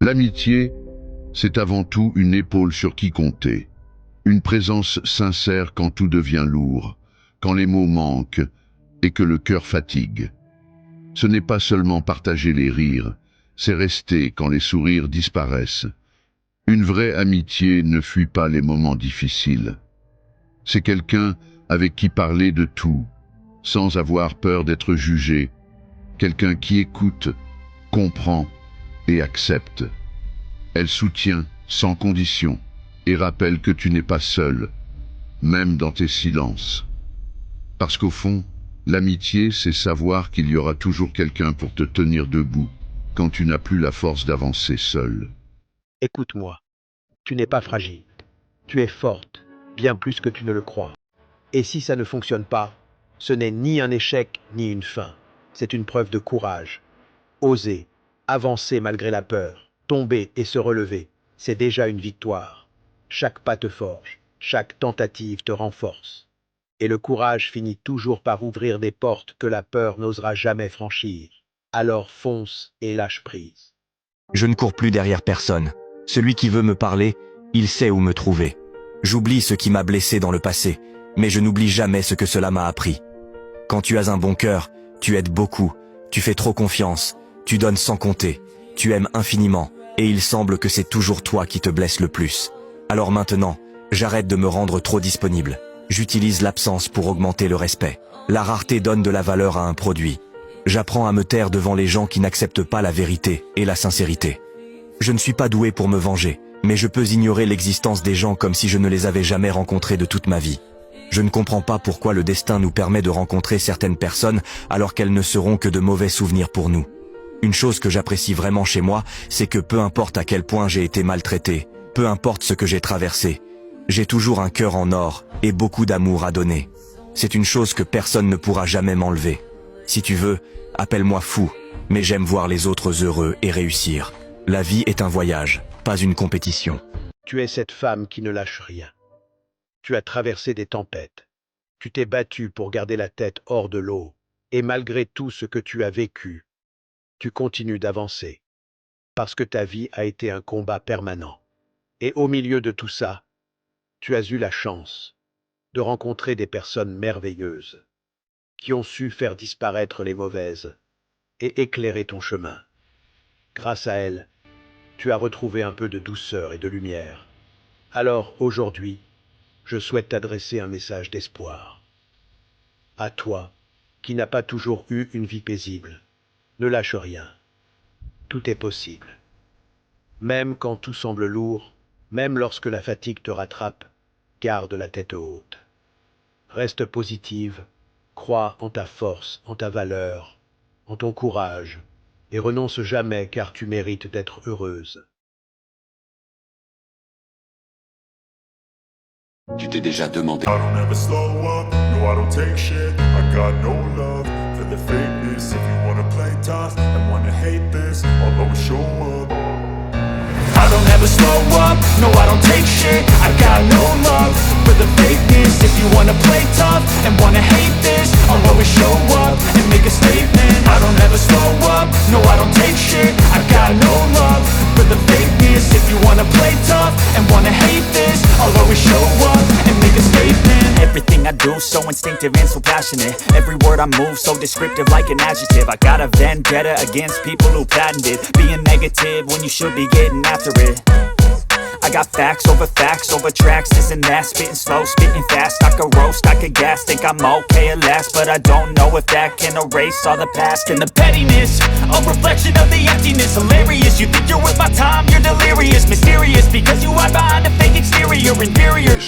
L'amitié, c'est avant tout une épaule sur qui compter. Une présence sincère quand tout devient lourd, quand les mots manquent et que le cœur fatigue. Ce n'est pas seulement partager les rires, c'est rester quand les sourires disparaissent. Une vraie amitié ne fuit pas les moments difficiles. C'est quelqu'un avec qui parler de tout, sans avoir peur d'être jugé. Quelqu'un qui écoute, comprend et accepte. Elle soutient sans condition et rappelle que tu n'es pas seul, même dans tes silences. Parce qu'au fond, l'amitié, c'est savoir qu'il y aura toujours quelqu'un pour te tenir debout quand tu n'as plus la force d'avancer seul. Écoute-moi, tu n'es pas fragile. Tu es forte, bien plus que tu ne le crois. Et si ça ne fonctionne pas, ce n'est ni un échec ni une fin. C'est une preuve de courage. Oser, avancer malgré la peur, tomber et se relever, c'est déjà une victoire. Chaque pas te forge, chaque tentative te renforce. Et le courage finit toujours par ouvrir des portes que la peur n'osera jamais franchir. Alors fonce et lâche prise. Je ne cours plus derrière personne. Celui qui veut me parler, il sait où me trouver. J'oublie ce qui m'a blessé dans le passé, mais je n'oublie jamais ce que cela m'a appris. Quand tu as un bon cœur, tu aides beaucoup, tu fais trop confiance, tu donnes sans compter, tu aimes infiniment, et il semble que c'est toujours toi qui te blesses le plus. Alors maintenant, j'arrête de me rendre trop disponible. J'utilise l'absence pour augmenter le respect. La rareté donne de la valeur à un produit. J'apprends à me taire devant les gens qui n'acceptent pas la vérité et la sincérité. Je ne suis pas doué pour me venger, mais je peux ignorer l'existence des gens comme si je ne les avais jamais rencontrés de toute ma vie. Je ne comprends pas pourquoi le destin nous permet de rencontrer certaines personnes alors qu'elles ne seront que de mauvais souvenirs pour nous. Une chose que j'apprécie vraiment chez moi, c'est que peu importe à quel point j'ai été maltraité, peu importe ce que j'ai traversé, j'ai toujours un cœur en or et beaucoup d'amour à donner. C'est une chose que personne ne pourra jamais m'enlever. Si tu veux, appelle-moi fou, mais j'aime voir les autres heureux et réussir. La vie est un voyage, pas une compétition. Tu es cette femme qui ne lâche rien. Tu as traversé des tempêtes. Tu t'es battue pour garder la tête hors de l'eau. Et malgré tout ce que tu as vécu, tu continues d'avancer. Parce que ta vie a été un combat permanent. Et au milieu de tout ça, tu as eu la chance de rencontrer des personnes merveilleuses qui ont su faire disparaître les mauvaises et éclairer ton chemin. Grâce à elles, tu as retrouvé un peu de douceur et de lumière. Alors aujourd'hui, je souhaite t'adresser un message d'espoir. À toi, qui n'as pas toujours eu une vie paisible, ne lâche rien. Tout est possible. Même quand tout semble lourd, même lorsque la fatigue te rattrape, garde la tête haute. Reste positive, crois en ta force, en ta valeur, en ton courage, et renonce jamais car tu mérites d'être heureuse. Tu t'es déjà demandé. I don't ever slow up, no I don't take shit. I got no love for the fakeness. If you wanna play tough and wanna hate this, I'll always show up. I don't ever slow up, no I don't take shit. I got no love for the fakeness. If you wanna play tough and wanna hate this, I'll always show up and make a statement. I don't ever slow up, no I don't take shit. I got no love for the fakeness. If you wanna play tough and wanna hate this, I'll always show up and make a statement. Everything I do so instinctive and so passionate. Every word I move so descriptive like an adjective. I got a vendetta against people who patented being negative when you should be getting after it. I got facts over tracks, this and that. Spitting slow, spitting fast. I could roast, I could gas. Think I'm okay at last, but I don't know if that can erase all the past. And the pettiness, a reflection of the emptiness. Hilarious, you think you're worth my time, you're delirious. Mysterious, because you hide behind a fake exterior. Inferior.